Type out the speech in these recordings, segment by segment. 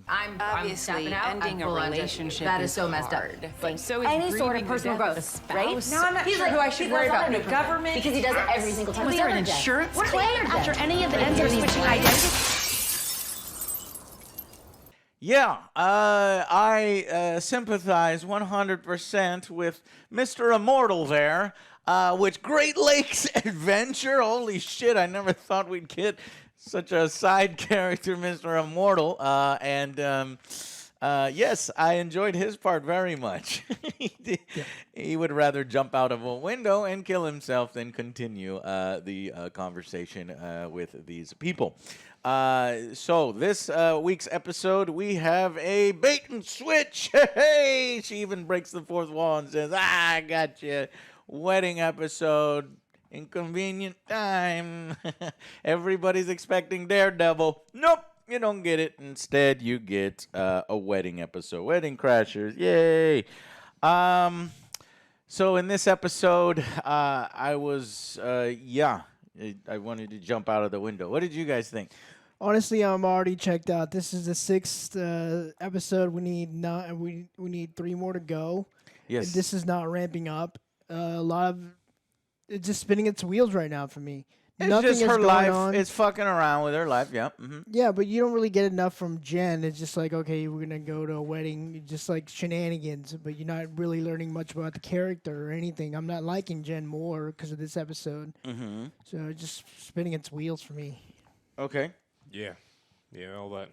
I'm Obviously, tapping out. ending a relationship that is so messed up. Like, So any sort of personal growth, right? No, I'm not sure who I should worry about. The government, Because he does it every single time. Was there an insurance claim after any of the ends are switching identities? Yeah, I sympathize 100% with Mr. Immortal there, with Great Lakes Adventure. Holy shit, I never thought we'd get such a side character, Mr. Immortal. Yes, I enjoyed his part very much. He would rather jump out of a window and kill himself than continue the conversation with these people. So this week's episode, we have a bait and switch. Hey, she even breaks the fourth wall and says, I got you. Wedding episode. Inconvenient time. Everybody's expecting Daredevil. Nope, you don't get it. Instead, you get a wedding episode. Wedding Crashers. Yay. So in this episode, I wanted to jump out of the window. What did you guys think? Honestly, I'm already checked out. This is the 6th episode. We need 3 more to go. Yes. And this is not ramping up. A lot of it's just spinning its wheels right now for me. It's Nothing just is her going life. on. It's fucking around with her life. Yeah. Mm-hmm. Yeah, but you don't really get enough from Jen. It's just like, okay, we're gonna go to a wedding, just like shenanigans. But you're not really learning much about the character or anything. I'm not liking Jen more because of this episode. Mm-hmm. So it's just spinning its wheels for me. Okay. Yeah, all that.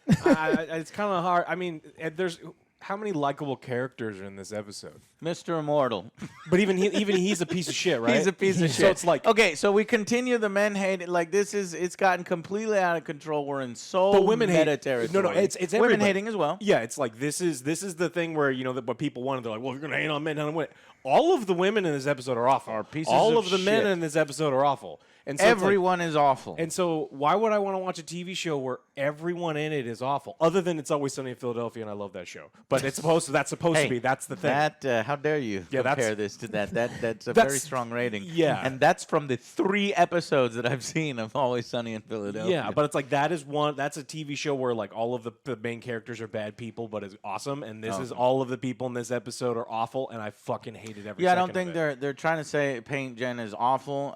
It's kind of hard. I mean, there's how many likable characters are in this episode? Mr. Immortal. But even he's a piece of shit, right? He's a piece of shit. So it's like, okay, so we continue the men hate. Like it's gotten completely out of control. We're in but women meta hate. territory. No, it's women everybody. hating as well. Yeah, it's like this is the thing where what people wanted. They're like, well, if you're gonna hate on men, hate on women. All of the women in this episode are awful. Are pieces All of of the men shit. in this episode are awful. And so Everyone is awful. And so why would I want to watch a TV show where everyone in it is awful? Other than It's Always Sunny in Philadelphia, and I love that show. But that's supposed to be. That's the thing. How dare you compare this to that? That's a That's- very strong rating. yeah. And that's from the 3 episodes that I've seen of Always Sunny in Philadelphia. Yeah, but it's like that's a TV show where like all of the main characters are bad people, but it's awesome. And this is all of the people in this episode are awful, and I fucking hated every Yeah, I second don't think of it. they're trying to paint Jen as awful.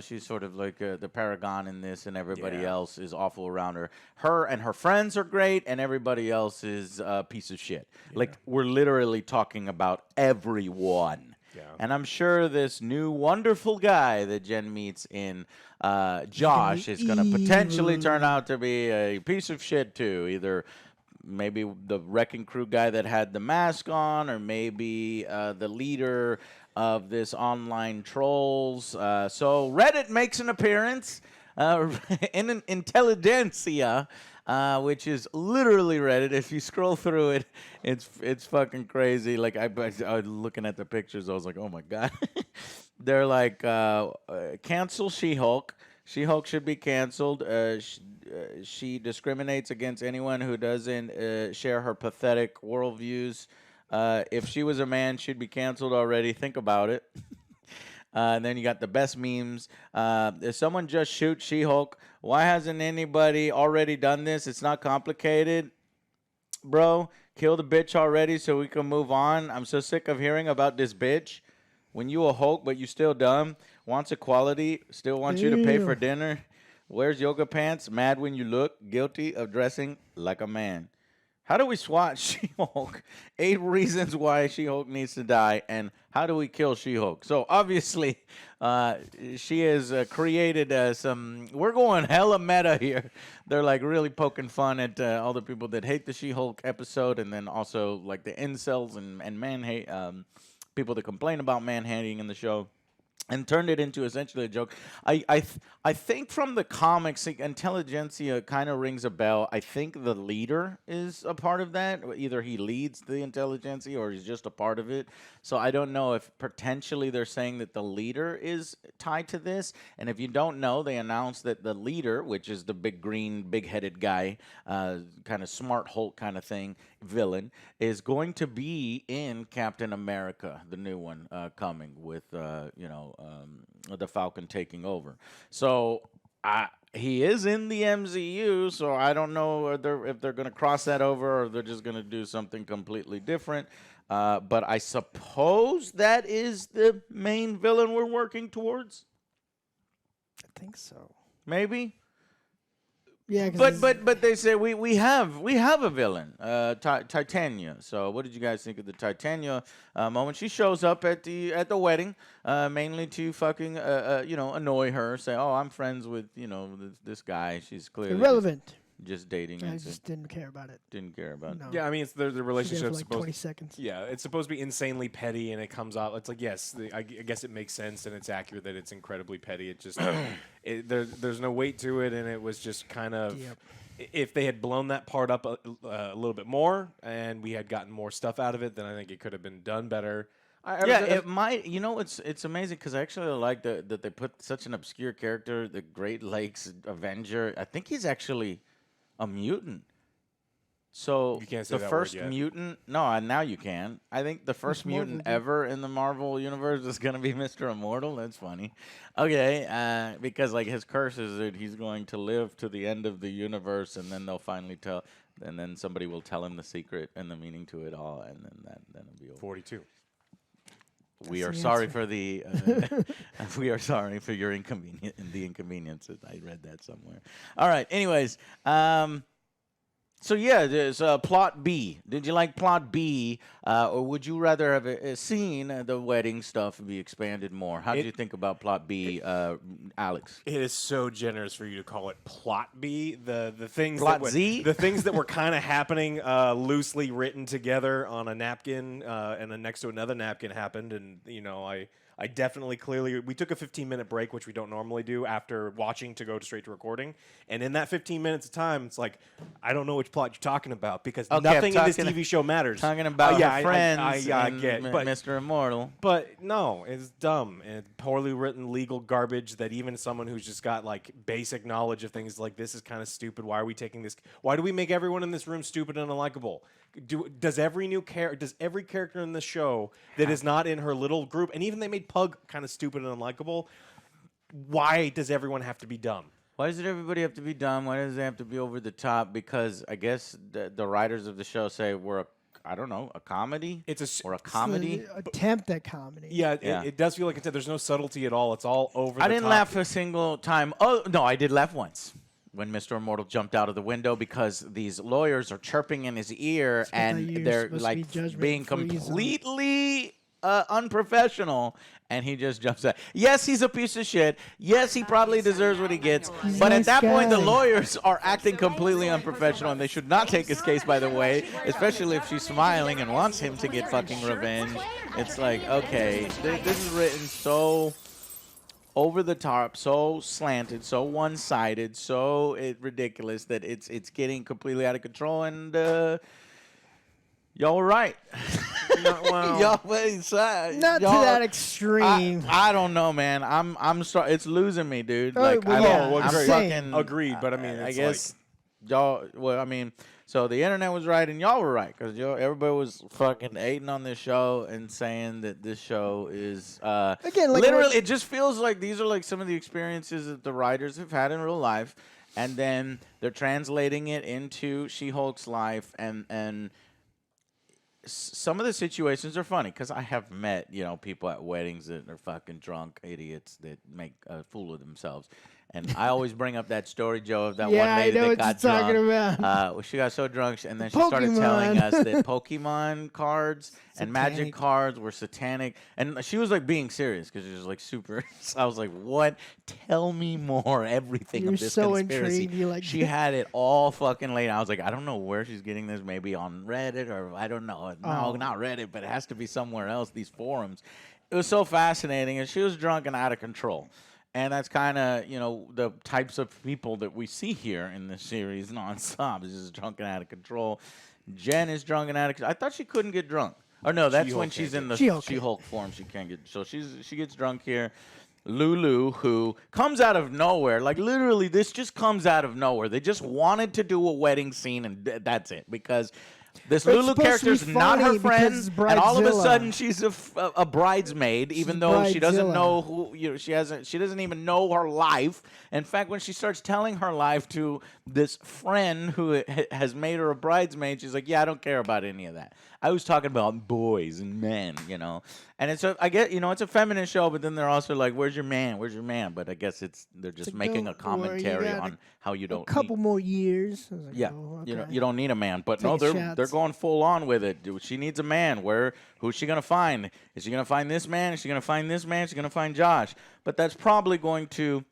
She's sort of like the paragon in this, and everybody else is awful around her. Her and her friends are great, and everybody else is a piece of shit. Yeah. Like, we're literally talking about everyone. Yeah. And I'm sure this new wonderful guy that Jen meets in Josh is going to potentially turn out to be a piece of shit too. Either maybe the Wrecking Crew guy that had the mask on, or maybe the leader of this online trolls. So Reddit makes an appearance in an Intelligencia, which is literally Reddit. If you scroll through it, it's fucking crazy. Like I was looking at the pictures, I was like, oh my god. They're like, cancel She-Hulk. She-Hulk should be canceled. She discriminates against anyone who doesn't share her pathetic worldviews. If she was a man, she'd be canceled already. Think about it. And then you got the best memes. If someone just shoots She-Hulk, why hasn't anybody already done this? It's not complicated. Bro, kill the bitch already so we can move on. I'm so sick of hearing about this bitch. When you a Hulk, but you still dumb. Wants equality, still wants you to pay for dinner. Wears yoga pants, mad when you look. Guilty of dressing like a man. How do we swat She-Hulk? 8 reasons why She-Hulk needs to die, and how do we kill She-Hulk? So obviously, she has created some. We're going hella meta here. They're like really poking fun at all the people that hate the She-Hulk episode, and then also like the incels and man hate people that complain about man hating in the show. And turned it into essentially a joke. I think from the comics, Intelligencia kind of rings a bell. I think the leader is a part of that. Either he leads the Intelligencia or he's just a part of it. So I don't know if potentially they're saying that the leader is tied to this. And if you don't know, they announced that the leader, which is the big green, big-headed guy, kind of smart Hulk kind of thing, villain, is going to be in Captain America, the new one coming with, the Falcon taking over. So he is in the MCU, so I don't know if they're going to cross that over or they're just going to do something completely different. But I suppose that is the main villain we're working towards. I think so. Maybe. Yeah, but they say we have a villain, Titania. So what did you guys think of the Titania moment? She shows up at the wedding, mainly to fucking annoy her. Say, oh, I'm friends with this guy. She's clearly irrelevant. Just dating. I just didn't care about it. Didn't care about it. No. Yeah, I mean, it's the She did it relationship for like supposed. 20 seconds. Yeah, it's supposed to be insanely petty, and it comes out. It's like, yes, I guess it makes sense, and it's accurate that it's incredibly petty. It just there's no weight to it, and it was just kind of. Yep. If they had blown that part up a little bit more, and we had gotten more stuff out of it, then I think it could have been done better. It might. It's amazing because I actually like that they put such an obscure character, the Great Lakes Avenger. I think he's actually a mutant. So You can't say the that first word yet. mutant. No, now you can. I think the first mutant ever in the Marvel universe is going to be Mr. Immortal. That's funny. Okay, because like his curse is that he's going to live to the end of the universe, and then they'll finally tell, and then somebody will tell him the secret and the meaning to it all, and then it'll be over. 42. We are the sorry answer. for the we are sorry for your inconveniences. I read that somewhere. All right. Anyways, so yeah, there's plot B. Did you like plot B, or would you rather have seen the wedding stuff be expanded more? How did you think about plot B, Alex? It is so generous for you to call it plot B. The things Plot that were, Z? the things that were kind of happening loosely written together on a napkin, and then next to another napkin happened, and I definitely clearly we took a 15-minute break, which we don't normally do after watching to go straight to recording, and in that 15 minutes of time, it's like I don't know which plot you're talking about because nothing in this TV show matters. Talking about her friends, I get, but Mr. Immortal. But no, it's dumb and poorly written legal garbage that even someone who's just got like basic knowledge of things like this is kind of stupid. Why are we taking this? Why do we make everyone in this room stupid and unlikable? Does every character in the show that is not in her little group, and even they made Pug kind of stupid and unlikable, why does everyone have to be dumb? Why does everybody have to be dumb? Why does it have to be over the top? Because I guess the writers of the show say we're a comedy? Or a comedy? It's an attempt at comedy. Yeah, Yeah. It does feel like there's no subtlety at all. It's all over the top. I didn't laugh a single time. Oh, no, I did laugh once. When Mr. Immortal jumped out of the window because these lawyers are chirping in his ear and they're like being completely unprofessional, and he just jumps out. Yes, he's a piece of shit. Yes, he probably deserves what he gets. But at that point, the lawyers are acting completely unprofessional, and they should not take his case, by the way, especially if she's smiling and wants him to get fucking revenge. It's like, okay, this is written so over the top, so slanted, so one-sided, so ridiculous that it's getting completely out of control, and y'all were right. Y'all Not to that extreme. I don't know, man. I'm sorry. It's losing me, dude. Oh, Like well, yeah, I'm agreed. fucking Agreed, but I mean, I it's guess y'all. Well, I mean, so the internet was right and y'all were right because everybody was fucking hating on this show and saying that this show is Again, like literally. It just feels like these are like some of the experiences that the writers have had in real life, and then they're translating it into She-Hulk's life, and some of the situations are funny because I have met people at weddings that are fucking drunk idiots that make a fool of themselves. And I always bring up that story, Joe, of that one Yeah, I lady know that what got you're talking drunk. about. She got so drunk, and then she started telling us that Pokemon cards and Magic Satanic. cards were satanic. And she was like being serious because she was like super. So I was like, "What? Tell me more. Everything You're of this so conspiracy." intrigued. You're like, She had it all fucking laid. I was like, I don't know where she's getting this. Maybe on Reddit or I don't know. No, Oh. not Reddit, but it has to be somewhere else. These forums. It was so fascinating, and she was drunk and out of control. And that's kind of, the types of people that we see here in this series nonstop. It's just drunk and out of control. Jen is drunk and out of control. I thought she couldn't get drunk. Or no, that's when she's in the She-Hulk form. She can't get. So she gets drunk here. Lulu, who comes out of nowhere, like literally, this just comes out of nowhere. They just wanted to do a wedding scene, and that's it. Because This But it's Lulu supposed to be character's not her funny friend, because it's and all of a Bridezilla. sudden she's a bridesmaid, even She's though she doesn't Bridezilla. know who she doesn't even know her life. In fact, when she starts telling her life to this friend who has made her a bridesmaid, she's like, "Yeah, I don't care about any of that. I was talking about boys and men, you know." And it's I get, it's a feminine show, but then they're also like, "Where's your man? Where's your man?" But I guess they're just like, making a don't worry, you commentary got on how you A don't couple need, more years. I was like, yeah, oh, you okay. don't need a man, but no, Taking they're shots. going full on with it. She needs a man. Who's she gonna find? Is she gonna find this man? Is she gonna find this man? Is she gonna find Josh? But that's probably going to,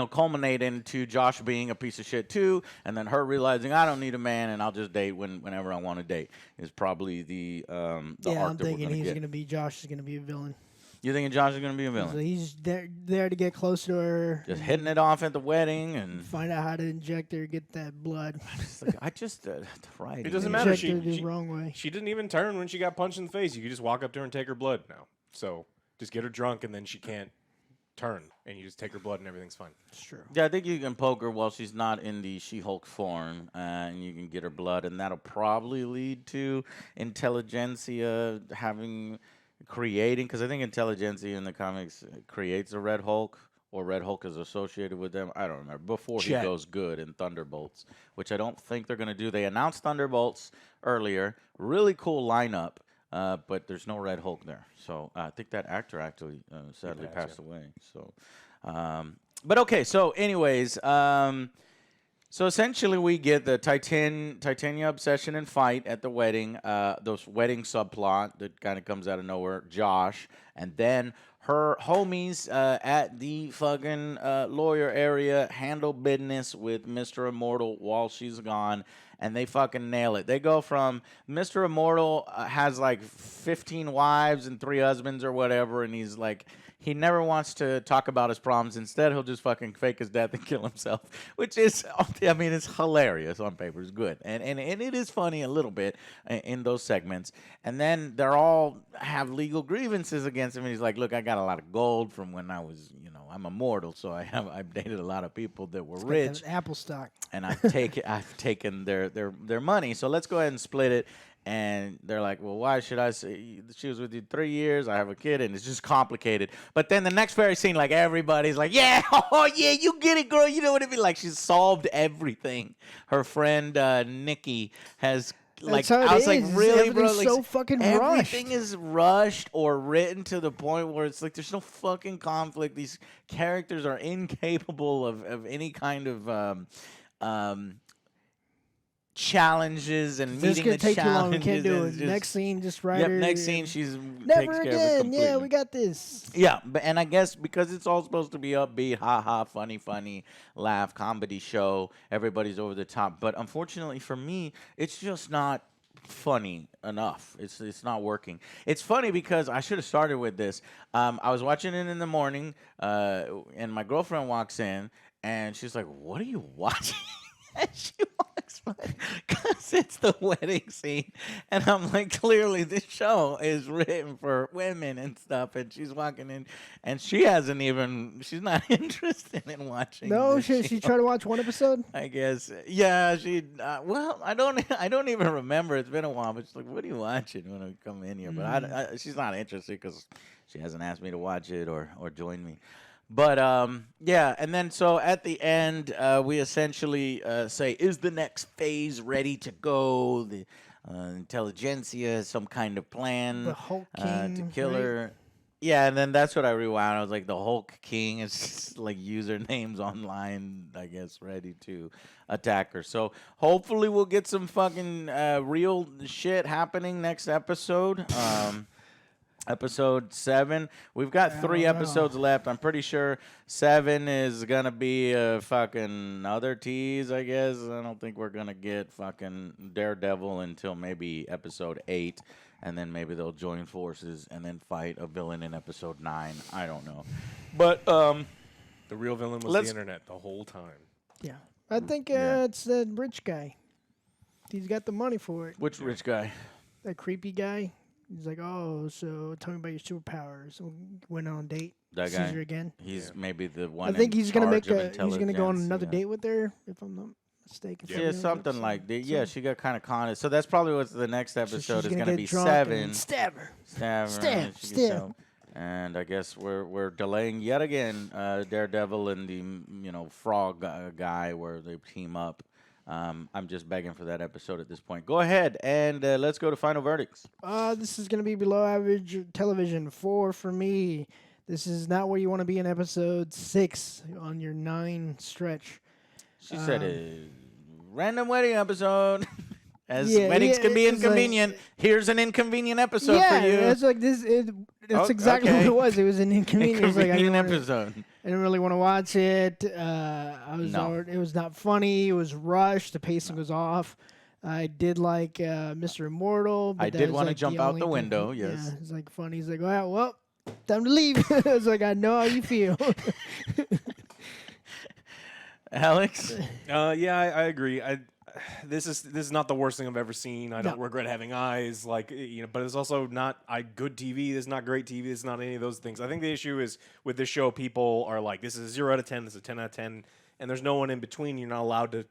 culminate into Josh being a piece of shit too, and then her realizing I don't need a man and I'll just date whenever I want to date. Is probably the Yeah, arc I'm that we're thinking gonna he's get. gonna be Josh is gonna be a villain. You thinking Josh is gonna be a So villain? he's there to get close to her, Just hitting it off at the wedding and find out how to inject her, get that blood. right. It doesn't matter. Inject her the wrong way. She didn't even turn when she got punched in the face. You could just walk up to her and take her blood now. So just get her drunk, and then she can't turn, and you just take her blood, and everything's fine. It's true. Yeah, I think you can poke her while she's not in the She-Hulk form, and you can get her blood, and that'll probably lead to Intelligencia creating, because I think Intelligencia in the comics creates a Red Hulk, or Red Hulk is associated with them. I don't remember. Before he goes good in Thunderbolts, which I don't think they're going to do. They announced Thunderbolts earlier. Really cool lineup, but there's no Red Hulk there. So I think that actor actually sadly passed away. So, but okay. So anyways, so essentially we get the Titania obsession and fight at the wedding. Those wedding subplot that kind of comes out of nowhere. Josh, and then her homies at the fucking lawyer area handle business with Mr. Immortal while she's gone, and they fucking nail it. They go from Mr. Immortal has like 15 wives and 3 husbands or whatever, and he's like, he never wants to talk about his problems. Instead, he'll just fucking fake his death and kill himself, which is, I mean, it's hilarious on paper. It's good. And it is funny a little bit in those segments. And then they're all have legal grievances against him. And he's like, look, I got a lot of gold from when I was, I'm immortal. So I've dated a lot of people that were rich. Apple stock. And I've taken their money. So let's go ahead and split it. And they're like, well, why should I say she was with you 3 years? I have a kid, and it's just complicated. But then the next very scene, like, everybody's like, yeah, oh, yeah, you get it, girl. You know what I mean? Like, she's solved everything. Her friend, Nikki, has, like, That's how I it was like, is. really, bro? Everything's Like, so fucking everything rushed. is rushed or written to the point where it's like there's no fucking conflict. These characters are incapable of any kind of challenges and This is meeting gonna the take too long. challenges. We can't do and it. just- Next scene, just write Yep, her. next scene she's Never takes care of it again. completely. Yeah, we got this. Yeah, and I guess because it's all supposed to be upbeat, ha, funny, laugh, comedy show, everybody's over the top. But unfortunately for me, it's just not funny enough. It's not working. It's funny because I should have started with this. I was watching it in the morning, and my girlfriend walks in, and she's like, "What are you watching?" And she walks by because it's the wedding scene. And I'm like, clearly this show is written for women and stuff. And she's walking in and she's not interested in watching. No, this she tried to watch one episode. I guess. Yeah, well, I don't even remember. It's been a while. But she's like, what are you watching when I come in here? But she's not interested because she hasn't asked me to watch it or join me. But, yeah, and then so at the end, we essentially say, is the next phase ready to go? The Intelligencia has some kind of plan The Hulk to King, kill right? her. Yeah, and then that's what I rewound. I was like, the Hulk King is just like usernames online, I guess, ready to attack her. So hopefully we'll get some fucking real shit happening next episode. Episode 7. We've got 3 episodes left. I'm pretty sure 7 is gonna be a fucking other tease, I guess. I don't think we're gonna get fucking Daredevil until maybe episode 8, and then maybe they'll join forces and then fight a villain in episode 9. I don't know, but The real villain was Let's- the internet the whole time. Yeah, I think Yeah. it's that rich guy. He's got the money for it. which rich guy? That creepy guy. He's like, oh, so tell me about your superpowers. So went on a date. That Sees guy. her again. He's maybe the one. I think in he's gonna charge make of he's gonna go on another Intelligencia. date with her, if I'm not mistaken. Yeah, something like that. Yeah, she got kind of conned. So that's probably what the next episode is going to be. 7. Stab her. Stab. And I guess we're delaying yet again Daredevil and the frog guy where they team up. I'm just begging for that episode at this point. Go ahead and let's go to final verdicts. This is going to be below average television. 4 for me. This is not where you want to be in episode 6 on your 9 stretch. She said a random wedding episode. As weddings can be inconvenient, here's an inconvenient episode for you. Yeah, it's like this. That's exactly what it was. It was an inconvenience. Inconvenient episode. I didn't really want to watch it. It was not funny. It was rushed. The pacing was off. I did like Mr. Immortal. But I did want to jump out the window. Yes, yeah, it's like funny. He's like, well, time to leave. I was like, I know how you feel. Alex. Yeah, I agree. This is not the worst thing I've ever seen. I don't regret having eyes, but it's also not good TV. This is not great TV. This is not any of those things. I think the issue is with this show, people are like, this is a 0 out of 10. This is a 10 out of 10, and there's no one in between. You're not allowed to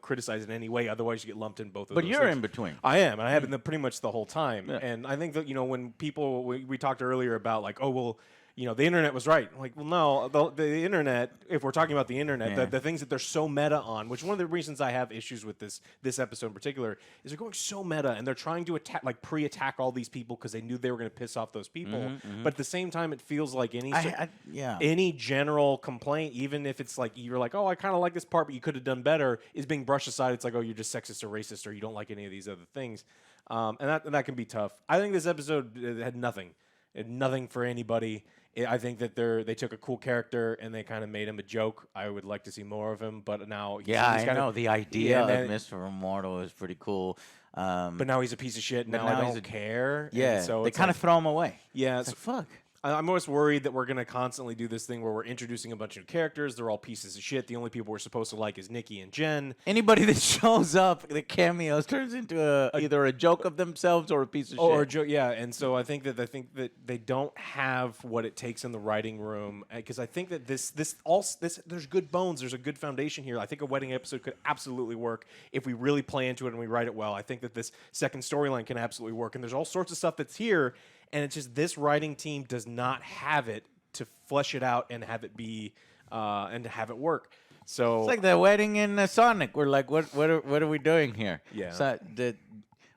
criticize it in any way. Otherwise, you get lumped in both of those. But you're things. in between. I am, and I have been pretty much the whole time. Yeah. And I think that when people we talked earlier about like, oh well. The internet was right. Like, well, no, the internet, if we're talking about the internet, the things that they're so meta on, which one of the reasons I have issues with this episode in particular is they're going so meta and they're trying to pre-attack all these people because they knew they were going to piss off those people. But at the same time, it feels like any general complaint, even if it's like you're like, oh, I kind of like this part, but you could have done better, is being brushed aside. It's like, oh, you're just sexist or racist or you don't like any of these other things. And that can be tough. I think this episode had nothing. It had nothing for anybody. I think that they took a cool character and they kind of made him a joke. I would like to see more of him, but now I know the idea of Mr. Immortal is pretty cool. But now he's a piece of shit. Now I don't care. Yeah, so they kind of throw him away. Yeah, it's like, fuck. I'm always worried that we're going to constantly do this thing where we're introducing a bunch of characters. They're all pieces of shit. The only people we're supposed to like is Nikki and Jen. Anybody that shows up, the cameos, turns into either a joke of themselves or a piece of shit. Or a joke, yeah. And so I think that they don't have what it takes in the writing room, because I think that this there's good bones. There's a good foundation here. I think a wedding episode could absolutely work if we really play into it and we write it well. I think that this second storyline can absolutely work, and there's all sorts of stuff that's here. And it's just this writing team does not have it to flesh it out and have it be and to have it work. So it's like the wedding in Sonic. We're like, what are we doing here? Yeah. So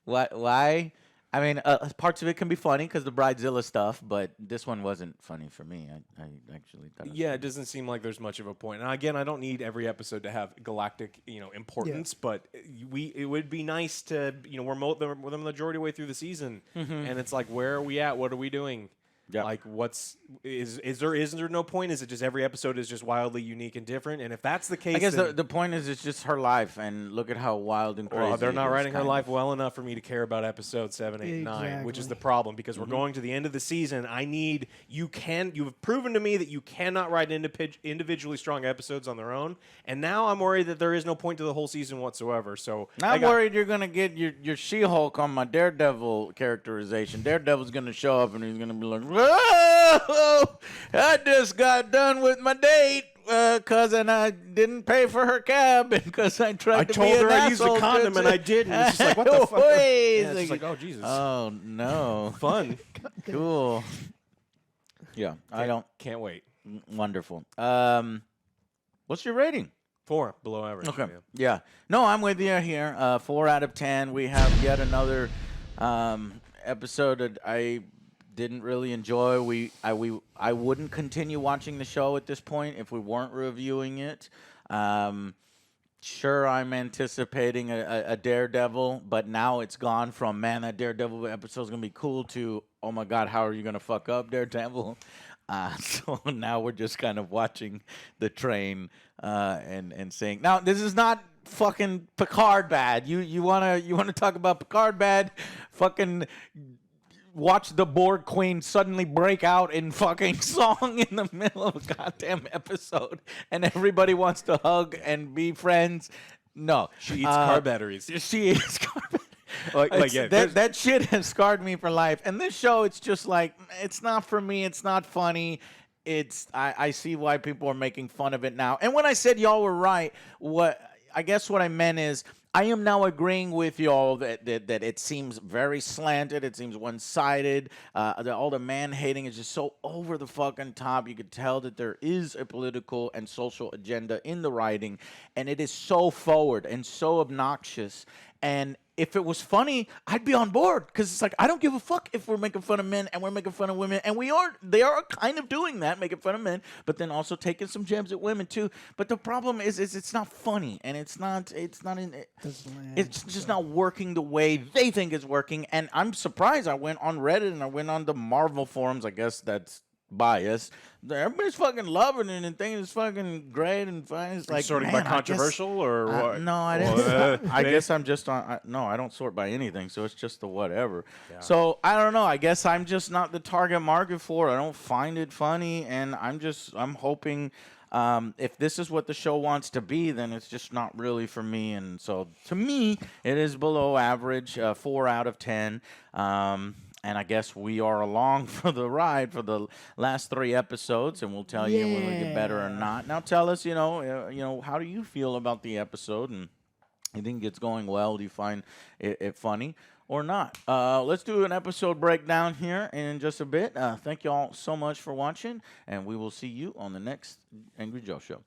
why? I mean, parts of it can be funny because the Bridezilla stuff, but this one wasn't funny for me. I actually thought. It doesn't seem like there's much of a point. And again, I don't need every episode to have galactic, importance, but it would be nice to, we're the majority way through the season, and it's like, where are we at? What are we doing? Yeah. Like, is there no point? Is it just every episode is just wildly unique and different? And if that's the case, I guess the point is it's just her life, and look at how wild and crazy. Well, they're not writing her life well enough for me to care about episode 7, 8, 9, which is the problem, because we're going to the end of the season. You've proven to me that you cannot write individually strong episodes on their own, and now I'm worried that there is no point to the whole season whatsoever. So I'm worried you're gonna get your She-Hulk on my Daredevil characterization. Daredevil's gonna show up and he's gonna be like, "Whoa, I just got done with my date because I didn't pay for her cab and because I tried to be an asshole. I told her I used a condom and I didn't." It's just like, what the fuck? It's just like, oh Jesus. Oh no. Fun. Cool. Yeah, can't wait. Wonderful. What's your rating? 4, below average. Okay. Yeah. No, I'm with you here. 4 out of 10. We have yet another episode that I didn't really enjoy. I wouldn't continue watching the show at this point if we weren't reviewing it. Sure, I'm anticipating a Daredevil, but now it's gone from, man, that Daredevil episode's going to be cool, to, oh my God, how are you going to fuck up Daredevil? So now we're just kind of watching the train and saying, now this is not fucking Picard bad. You wanna talk about Picard bad? Fucking watch the Borg Queen suddenly break out in fucking song in the middle of a goddamn episode, and everybody wants to hug and be friends. No, she eats car batteries. She eats car batteries. That shit has scarred me for life. And this show, it's just like, it's not for me. It's not funny. I see why people are making fun of it now. And when I said y'all were right, I guess what I meant is I am now agreeing with y'all that it seems very slanted. It seems one-sided. All the man-hating is just so over the fucking top. You could tell that there is a political and social agenda in the writing, and it is so forward and so obnoxious. And if it was funny, I'd be on board because it's like I don't give a fuck if we're making fun of men and we're making fun of women, and they are kind of doing that, making fun of men, but then also taking some jabs at women too. But the problem is it's not funny, and it's just not working the way they think it's working. And I'm surprised. I went on Reddit and I went on the Marvel forums. I guess that's bias. Everybody's fucking loving it and thinking it's fucking great and fine. It's like sorting by controversial or what? No, I didn't. I guess I'm just on. No, I don't sort by anything, so it's just the whatever. Yeah. So I don't know. I guess I'm just not the target market for it. I don't find it funny, and I'm hoping. If this is what the show wants to be, then it's just not really for me. And so to me, it is below average, 4 out of 10. And I guess we are along for the ride for the last 3 episodes, and we'll tell you when we get better or not. Now, tell us, how do you feel about the episode? And you think it's going well? Do you find it funny or not? Let's do an episode breakdown here in just a bit. Thank you all so much for watching, and we will see you on the next Angry Joe show.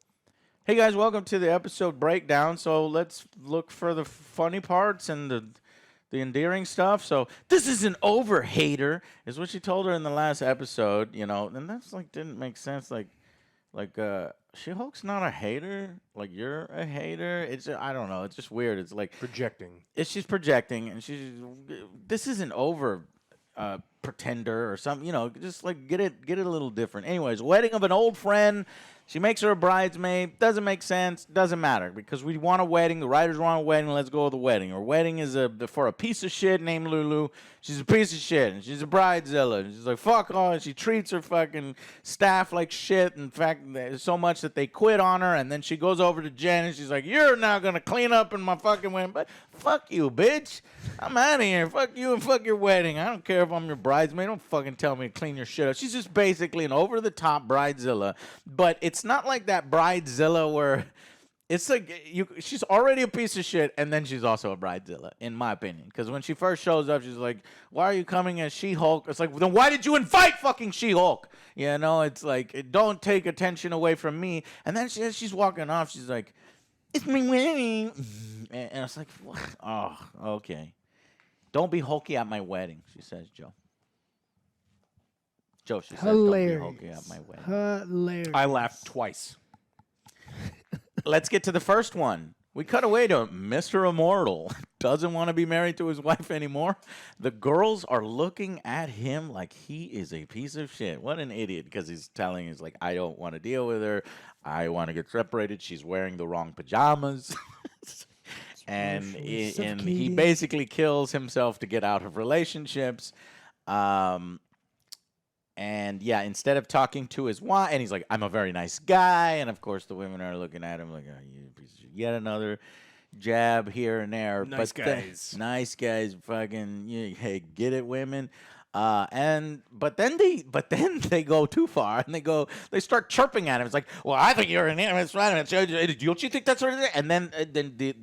Hey guys, welcome to the episode breakdown. So let's look for the funny parts and the endearing stuff. So this is an over-hater, is what she told her in the last episode, and that's didn't make sense. She-Hulk's not a hater. Like, you're a hater. It's I don't know. It's just weird. It's like projecting. She's projecting, and this isn't over pretender or something. Just get it a little different. Anyways, wedding of an old friend. She makes her a bridesmaid. Doesn't make sense. Doesn't matter because we want a wedding. The writers want a wedding. Let's go with the wedding. Her wedding is for a piece of shit named Lulu. She's a piece of shit, and she's a bridezilla. And she's like, fuck all. And she treats her fucking staff like shit. In fact, so much that they quit on her. And then she goes over to Jen, and she's like, you're now going to clean up in my fucking wedding. But fuck you, bitch. I'm out of here. Fuck you and fuck your wedding. I don't care if I'm your bridesmaid. Don't fucking tell me to clean your shit up. She's just basically an over-the-top bridezilla. But it's not like that bridezilla where it's like she's already a piece of shit, and then she's also a bridezilla, in my opinion. Because when she first shows up, she's like, why are you coming as She-Hulk? It's like, then why did you invite fucking She-Hulk? It's like, don't take attention away from me. And then as she's walking off, she's like, it's my wedding. And it's like, what? Oh, okay. Don't be hulky at my wedding, she says, Joe. Joe, she says, don't be hulky at my wedding. Hilarious. I laughed twice. Let's get to the first one. We cut away to Mr. Immortal. Doesn't want to be married to his wife anymore. The girls are looking at him like he is a piece of shit. What an idiot, because he's like, I don't want to deal with her. I want to get separated. She's wearing the wrong pajamas. and he basically kills himself to get out of relationships. And yeah, instead of talking to his wife, and he's like, I'm a very nice guy. And of course, the women are looking at him like, oh, you piece of shit. Yet another jab here and there. Nice guys. Nice guys. Fucking, hey, get it, women. But then they go too far, and they start chirping at him. It's like, well, I think you're an idiot. Don't you think that's what it is? And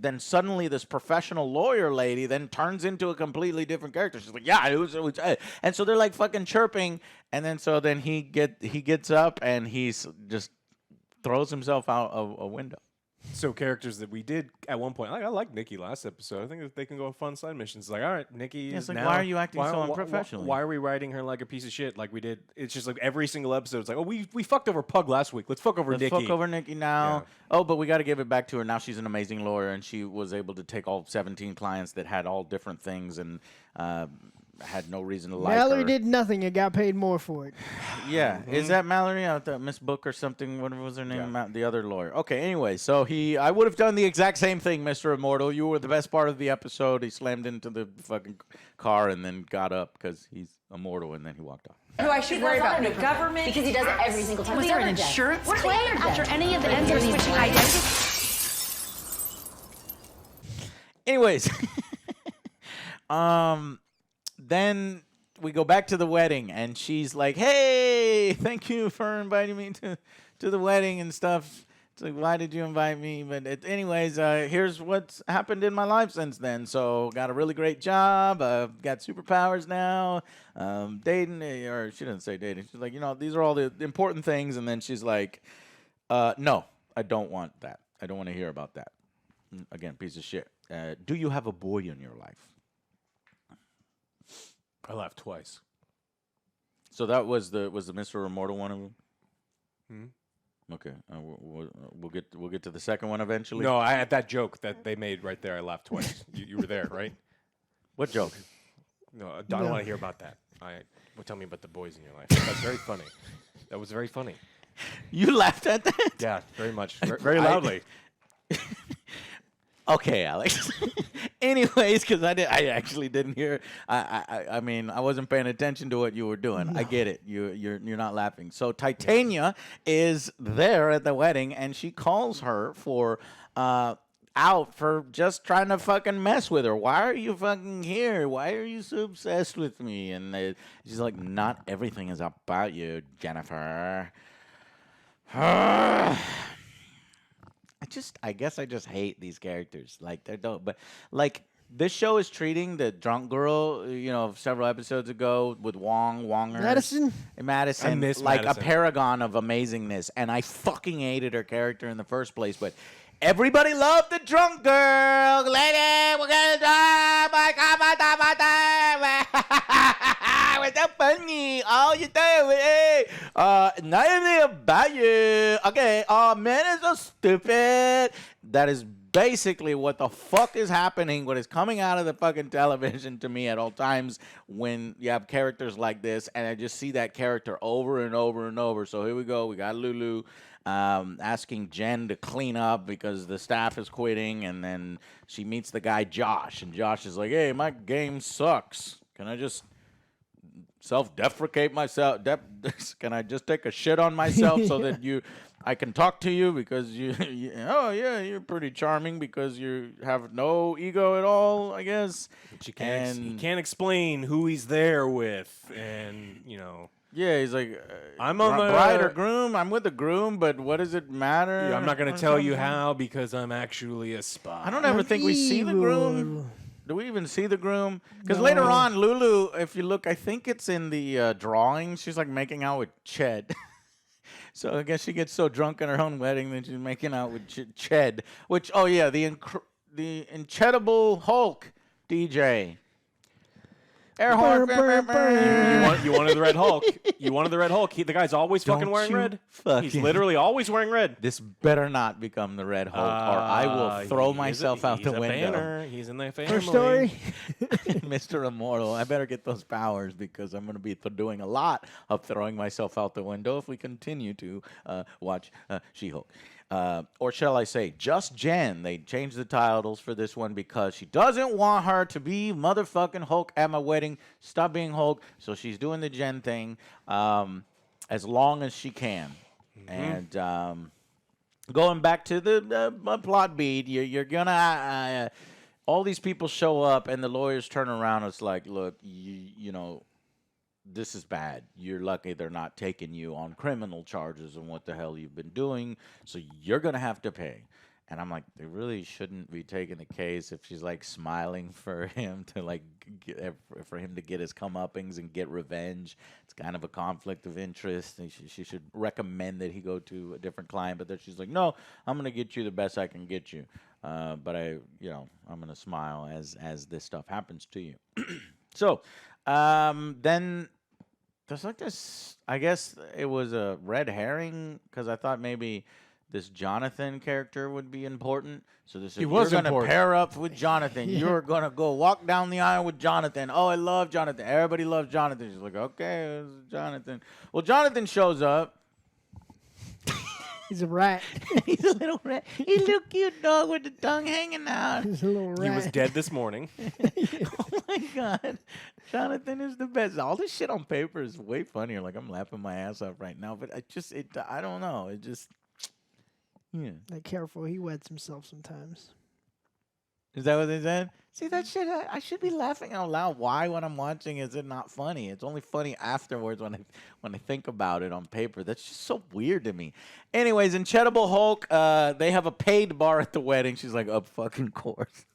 then suddenly this professional lawyer lady then turns into a completely different character. She's like, yeah, it was and so they're like fucking chirping, and then he gets up and he's just throws himself out of a window. So characters that we did at one point, I like Nikki last episode. I think that they can go fun side missions. Like, all right, Nikki. It's like, now, why are you acting so unprofessionally? Why are we writing her like a piece of shit like we did? It's just like every single episode. It's like, oh, we fucked over Pug last week. Let's fuck over Nikki. Let's fuck over Nikki now. Yeah. Oh, but we got to give it back to her. Now she's an amazing lawyer, and she was able to take all 17 clients that had all different things and had no reason to like her. Mallory did nothing and got paid more for it. Yeah. Mm-hmm. Is that Mallory? I thought Miss Book or something. What was her name? Yeah. The other lawyer. Okay, anyway. So I would have done the exact same thing, Mr. Immortal. You were the best part of the episode. He slammed into the fucking car and then got up because he's immortal, and then he walked off. Who I should worry about the government because he does it every single time. Was there an insurance claim after any of the ends are switching identity? Anyways. Then we go back to the wedding, and she's like, hey, thank you for inviting me to the wedding and stuff. It's like, why did you invite me? But anyways, here's what's happened in my life since then. So got a really great job. Got superpowers now. Dating, or she didn't say dating. She's like, these are all the important things. And then she's like, no, I don't want that. I don't want to hear about that. Again, piece of shit. Do you have a boy in your life? I laughed twice. So that was the Mr. Immortal one of them. Okay, we'll get to the second one eventually. No, I had that joke that they made right there. I laughed twice. You were there, right? What joke? No, I don't want to hear about that. Well, tell me about the boys in your life. That's very funny. That was very funny. You laughed at that? Yeah, very much, very loudly. Okay, Alex. Anyways, because I actually didn't hear. I mean, I wasn't paying attention to what you were doing. No. I get it. You're not laughing. So Titania is there at the wedding, and she calls her for out for just trying to fucking mess with her. Why are you fucking here? Why are you so obsessed with me? And she's like, not everything is about you, Jennifer. I guess I just hate these characters. Like, they don't, but like this show is treating the drunk girl, several episodes ago with Wongers. Madison, like Madison. A paragon of amazingness, and I fucking hated her character in the first place. But everybody loved the drunk girl. Lady, we're gonna die. My God, my time. What's so funny? All you do, nothing about you. Okay, men is so stupid. That is basically what the fuck is happening, what is coming out of the fucking television to me at all times when you have characters like this, and I just see that character over and over and over. So here we go. We got Lulu asking Jen to clean up because the staff is quitting, and then she meets the guy Josh, and Josh is like, hey, my game sucks. Can I just self-deprecate myself? Can I just take a shit on myself so that I can talk to you because you're pretty charming because you have no ego at all, I guess. But he can't explain who he's there with, and Yeah, he's like, I'm on the bride or groom. I'm with the groom, but what does it matter? Yeah, I'm not going to tell you how because I'm actually a spy. I don't ever think we see the groom. Do we even see the groom? Because later on, Lulu, if you look, I think it's in the drawing, she's like making out with Ched. So I guess she gets so drunk in her own wedding that she's making out with Ched. Which, the Incredible Hulk DJ. Air horn. You wanted the Red Hulk. You wanted the Red Hulk. The guy's always fucking wearing red. He's literally always wearing red. This better not become the Red Hulk, or I will throw myself out the window. Banner. He's in the family. First story. Mr. Immortal. I better get those powers because I'm going to be doing a lot of throwing myself out the window if we continue to watch She-Hulk. Or shall I say, just Jen. They changed the titles for this one because she doesn't want her to be motherfucking Hulk at my wedding. Stop being Hulk. So she's doing the Jen thing as long as she can. Mm-hmm. And going back to the plot beat, you're going to... all these people show up and the lawyers turn around. It's like, look, this is bad. You're lucky they're not taking you on criminal charges and what the hell you've been doing. So you're going to have to pay. And I'm like, they really shouldn't be taking the case if she's like smiling for him to for him to get his comeuppings and get revenge. It's kind of a conflict of interest. She should recommend that he go to a different client. But then she's like, no, I'm going to get you the best I can get you. But I'm going to smile as this stuff happens to you. So then... there's like this, I guess it was a red herring because I thought maybe this Jonathan character would be important. So this is, you're going to pair up with Jonathan. Yeah. You're going to go walk down the aisle with Jonathan. Oh, I love Jonathan. Everybody loves Jonathan. She's like, okay, it's Jonathan. Well, Jonathan shows up. He's a rat. He's a little rat. He's a little cute dog with the tongue hanging out. He's a little rat. He was dead this morning. Oh, my God. Jonathan is the best. All this shit on paper is way funnier. Like, I'm laughing my ass off right now. But I don't know. It just, yeah. Like, careful. He wets himself sometimes. Is that what they said? See, that shit, I should be laughing out loud. Why, when I'm watching, is it not funny? It's only funny afterwards when I think about it on paper. That's just so weird to me. Anyways, Incredible Hulk, they have a paid bar at the wedding. She's like, of fucking course.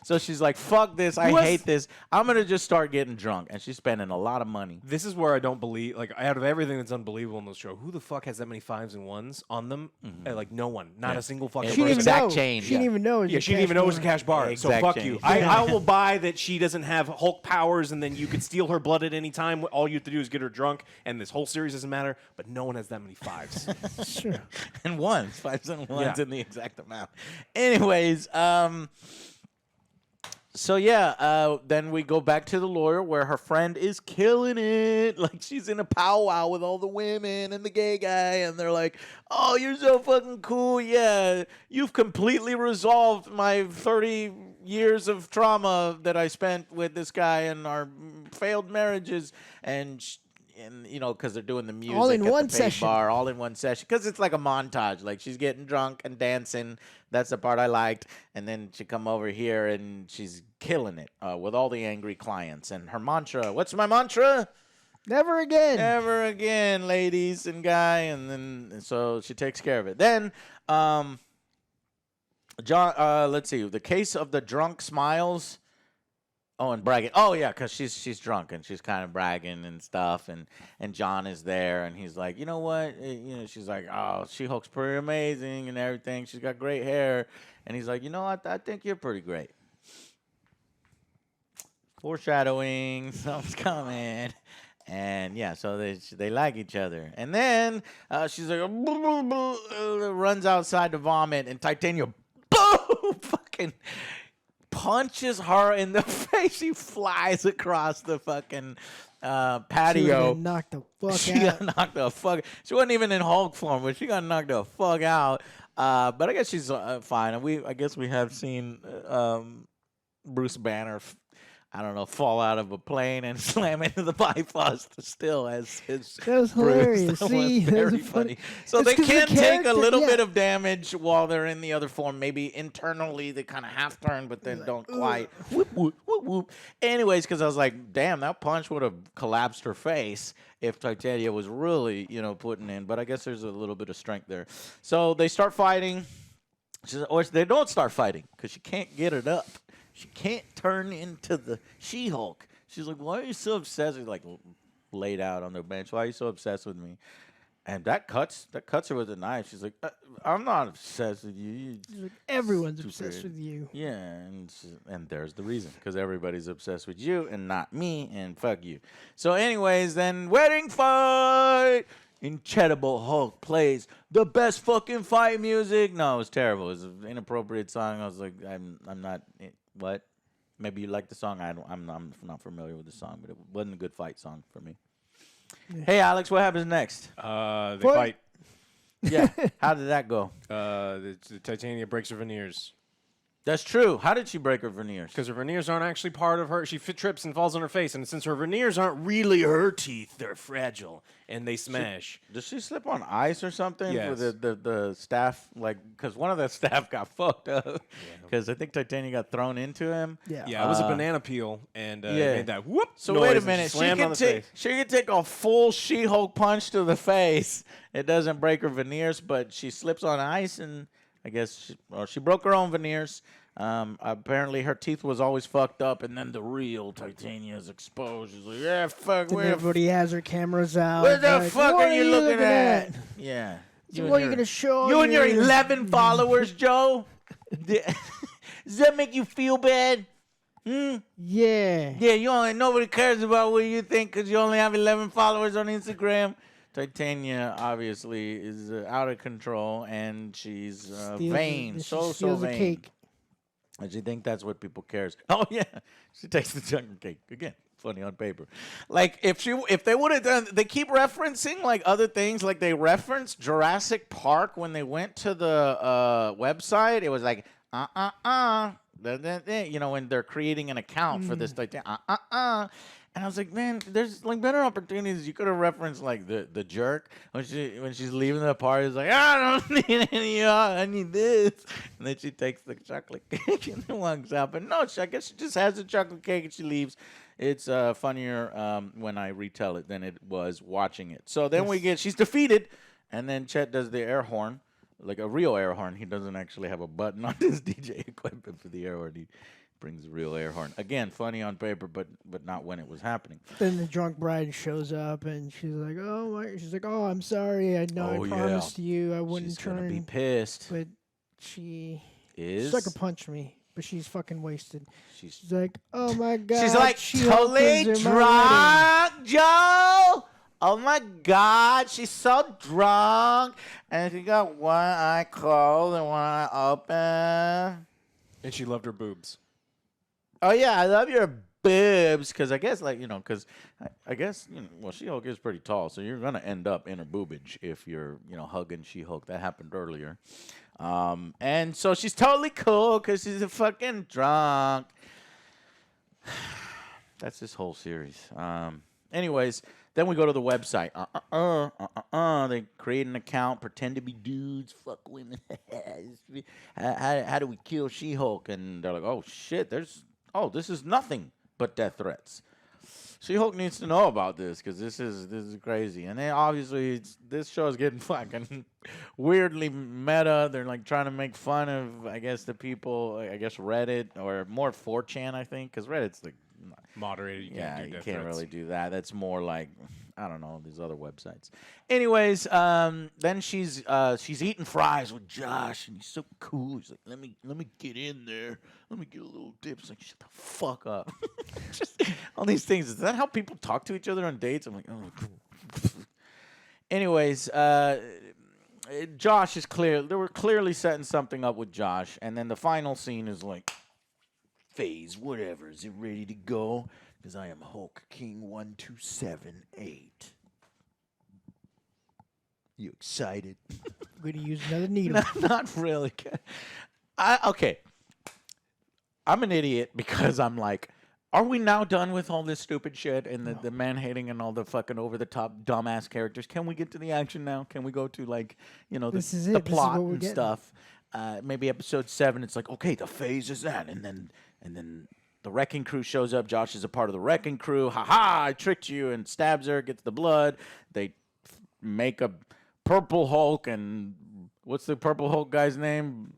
So she's like, fuck this. I hate this. I'm going to just start getting drunk. And she's spending a lot of money. This is where I don't believe, like, out of everything that's unbelievable in this show, who the fuck has that many 5s and 1s on them? Like, no one. Not a single fucking She person. didn't Exact know. change. She didn't even know. Yeah, she didn't even know it was a cash bar. So Exact fuck change. you. I will buy that she doesn't have Hulk powers and then you could steal her blood at any time. All you have to do is get her drunk and this whole series doesn't matter. But no one has that many 5s. Sure. And 1s. 5s and 1s Yeah. in the exact amount. Anyways, so yeah, then we go back to the lawyer where her friend is killing it. Like she's in a powwow with all the women and the gay guy, and they're like, "Oh, you're so fucking cool. Yeah, you've completely resolved my 30 years of trauma that I spent with this guy and our failed marriages." And you know, because they're doing the music All in at one the paid session. bar, all in one session, because it's like a montage. Like she's getting drunk and dancing. That's the part I liked. And then she come over here and she's killing it with all the angry clients. And her mantra, what's my mantra? Never again. Never again, ladies and guy. And so she takes care of it. Then, John, let's see, the case of the drunk smiles. Oh, and bragging. Oh, yeah, because she's drunk and she's kind of bragging and stuff. And John is there and he's like, you know what? You know, she's like, oh, She-Hulk's pretty amazing and everything. She's got great hair. And he's like, you know what? I think you're pretty great. Foreshadowing. Something's coming. And yeah, so they like each other. And then she's like, runs outside to vomit. And Titania, boom, fucking punches her in the face. She flies across the fucking patio. She knocked the fuck She out. got knocked the fuck. She wasn't even in Hulk form, but she got knocked the fuck out. But I guess she's fine. And I guess we have seen Bruce Banner, I don't know, fall out of a plane and slam into the bifrost still as his. That was Bruce. hilarious. That See, was that was very a funny. funny. So It's they 'cause the can take a character- little yeah. bit of damage while they're in the other form. Maybe internally they kind of half turn, but then don't quite. Whoop, whoop, whoop, whoop. Anyways, because I was like, damn, that punch would have collapsed her face if Titania was really, putting in. But I guess there's a little bit of strength there. So they start fighting. Or they don't start fighting because she can't get it up. She can't turn into the She-Hulk. She's like, why are you so obsessed? Like laid out on the bench. Why are you so obsessed with me? And that cuts her with a knife. She's like, I'm not obsessed with you. Everyone's Too obsessed weird. with you. Yeah, and there's the reason. Because everybody's obsessed with you and not me, and fuck you. So anyways, then wedding fight. Incredible Hulk plays the best fucking fight music. No, it was terrible. It was an inappropriate song. I was like, I'm not, what? Maybe you like the song. I'm not familiar with the song, but it wasn't a good fight song for me. Yeah. Hey, Alex, what happens next? They fight. Yeah. How did that go? The Titania breaks her veneers. That's true. How did she break her veneers? Because her veneers aren't actually part of her. She trips and falls on her face. And since her veneers aren't really her teeth, they're fragile. And they smash. Does she slip on ice or something? Yes. For the staff? Like, because one of the staff got fucked up. Because I think Titania got thrown into him. Yeah. Yeah, it was a banana peel. And it made that whoop So noise wait a and minute. She slammed on can the take face. she can take a full She-Hulk punch to the face. It doesn't break her veneers, but she slips on ice, and I guess she broke her own veneers. Apparently her teeth was always fucked up, and then the real Titania is exposed. She's like, yeah, fuck. And everybody has their cameras out. Where the like, fuck what are you looking at? at? Yeah. So what are you gonna show? You and your 11 followers, Joe? Does that make you feel bad? Yeah. Yeah, nobody cares about what you think because you only have 11 followers on Instagram. Titania obviously is out of control, and she's vain, so steals the vain. cake. And she think that's what people cares. Oh yeah, she takes the jungle cake again. Funny on paper. Like if they would have done, they keep referencing like other things. Like they referenced Jurassic Park when they went to the website. It was like when they're creating an account for this Titania. And I was like, man, there's like better opportunities. You could have referenced like the jerk when she's leaving the party. It's like, I don't need any. I need this. And then she takes the chocolate cake and then walks out. But no, I guess she just has the chocolate cake and she leaves. It's funnier when I retell it than it was watching it. So then she's defeated, and then Chet does the air horn, like a real air horn. He doesn't actually have a button on his DJ equipment for the air horn. He brings a real air horn. Again, funny on paper, but not when it was happening. Then the drunk bride shows up, and she's like, "Oh, I'm sorry. I know I promised you I wouldn't She's turn." gonna be pissed. But she Is sucker punched me, but she's fucking wasted. she's like, "Oh my god." she's like She-Hulk totally is in my wedding." drunk, Joe. Oh my God, she's so drunk, and she got one eye closed and one eye open. And she loved her boobs. Oh yeah, I love your boobs, because I guess I guess She-Hulk is pretty tall, so you're gonna end up in her boobage if you're hugging She-Hulk. That happened earlier, and so she's totally cool because she's a fucking drunk. That's this whole series. Anyways, then we go to the website. They create an account, pretend to be dudes, fuck women. How do we kill She-Hulk? And they're like, oh shit, this is nothing but death threats. She-Hulk needs to know about this because this is crazy. And then obviously this show is getting fucking weirdly meta. They're like trying to make fun of, I guess, the people, Reddit or more 4chan, I think, because Reddit's like Moderated. You can't really do that. That's more like, I don't know, these other websites. Anyways, then she's eating fries with Josh, and he's so cool. He's like, let me get in there. Let me get a little dip. It's like, shut the fuck up. Just all these things. Is that how people talk to each other on dates? I'm like, oh. Anyways, Josh is clear. They were clearly setting something up with Josh, and then the final scene is like, phase, whatever. Is it ready to go? Because I am Hulk King 1278. You excited? We're gonna use another needle. Not really. Okay. I'm an idiot because I'm like, are we now done with all this stupid shit and the man hating and all the fucking over the top dumbass characters? Can we get to the action now? Can we go to the plot and stuff? Maybe episode 7. It's like, okay, the phase is that, and then the wrecking crew shows up. Josh is a part of the wrecking crew. Ha ha! I tricked you, and stabs her. Gets the blood. They make a purple Hulk, and what's the purple Hulk guy's name?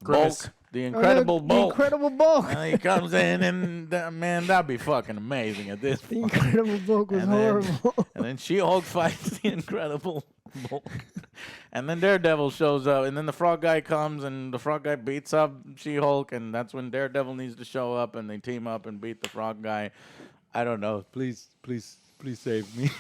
Bulk. The Incredible Bulk. The Incredible Bulk. And he comes in, and man, that'd be fucking amazing at this The point. Incredible Bulk was horrible. And then She-Hulk fights the Incredible Bulk. And then Daredevil shows up, and then the Frog Guy comes, and the Frog Guy beats up She-Hulk, and that's when Daredevil needs to show up, and they team up and beat the Frog Guy. I don't know. Please save me.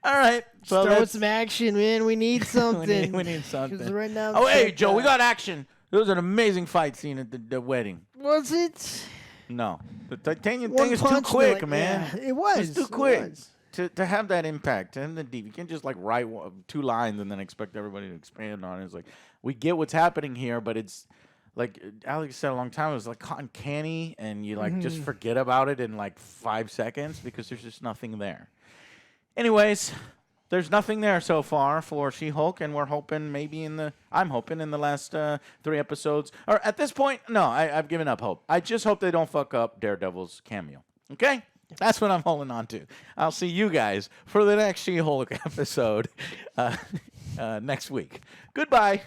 All right. So throw some action, man. We need something. we need something. 'Cause right now, oh, hey, Joe, we got action. There was an amazing fight scene at the wedding. Was it? No. The Titanian One thing is too punch, quick, like, man. yeah, it was. It's too quick. To have that impact and the deep. You can't just like write 2 lines and then expect everybody to expand on it. It's like, we get what's happening here, but it's like Alex said a long time, it was like cotton candy, and you like just forget about it in like 5 seconds because there's just nothing there. Anyways, there's nothing there so far for She-Hulk, and we're hoping I'm hoping in the last 3 episodes, or at this point, no, I've given up hope. I just hope they don't fuck up Daredevil's cameo. Okay? That's what I'm holding on to. I'll see you guys for the next She-Hulk episode next week. Goodbye.